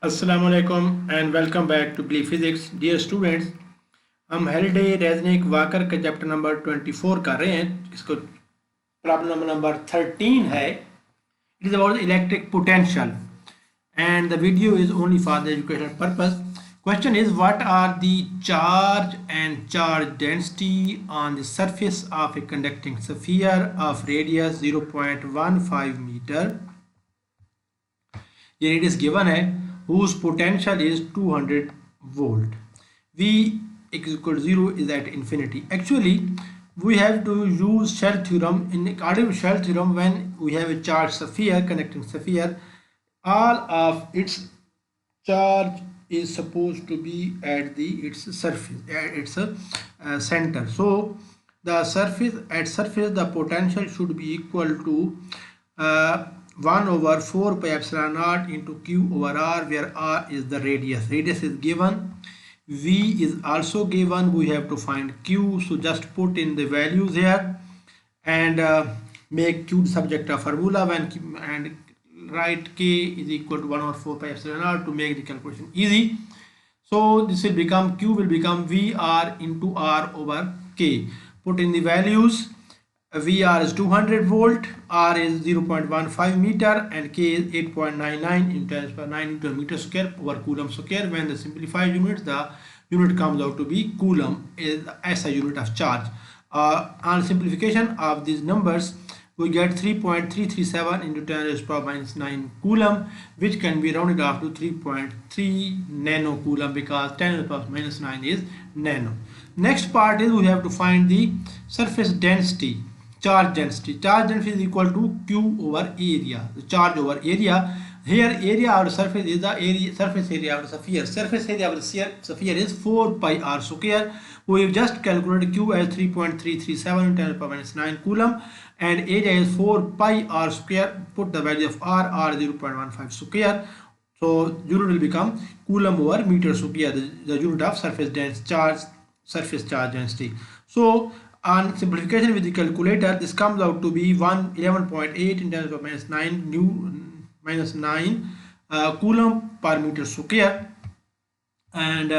Assalamu alaikum and welcome back to Belief Physics. Dear students, हम Halliday रेजनिक walker का chapter number 24 कर रहे हैं. इसको प्रॉब्लम नंबर 13 है. It is about electric potential and the video is only for the educational purpose. Question is, what are the charge and charge density on the surface of a conducting sphere of radius 0.15 meter? ये radius given है, whose potential is 200 volt. V is equal to 0 is at infinity. Actually, we have to use shell theorem. In according to shell theorem, when we have a charged sphere, conducting sphere, all of its charge is supposed to be at its surface, at its center. So the surface the potential should be equal to 1 over 4 pi epsilon naught into q over r, where r is the radius. Radius is given, v is also given. We have to find q, so just put in the values here and make q subject of formula and write k is equal to 1 over 4 pi epsilon naught to make the calculation easy. So this will become, q will become vr into r over k. Put in the values. VR is 200 volt, R is 0.15 meter, and K is 8.99 into 10 power 9 into a meter square over coulomb square. When the simplified unit, the unit comes out to be coulomb, is the SI unit of charge. On simplification of these numbers, we get 3.337 into 10 raised to power minus 9 coulomb, which can be rounded off to 3.3 nano coulomb, because 10 raised to power minus 9 is nano. Next part is we have to find the surface density. Charge density is equal to q over area, the charge over area. Here area of the surface is the area, surface area of the sphere. Surface area of the sphere is 4 pi r square. We have just calculated q as 3.337 into 10 to the power minus 9 coulomb, and area is 4 pi r square. Put the value of r 0.15 square. So unit will become coulomb over meter square, the unit of surface charge density. So on simplification with the calculator, this comes out to be 11.8 in 10 to the power minus 9 coulomb per meter square. And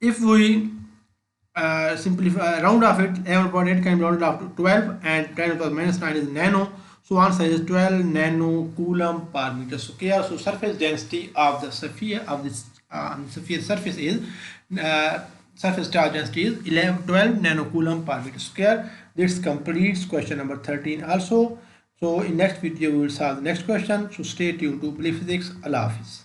if we simplify, round off it, 11.8 can be rounded off to 12, and 10 to the power minus 9 is nano. So answer is 12 nano coulomb per meter square. So surface density of the sphere of this sphere surface is surface charge density is 12 nano coulomb per meter square. This completes question number 13 also. So in next video we will solve the next question. So stay tuned to Belief Physics. Allah Hafiz.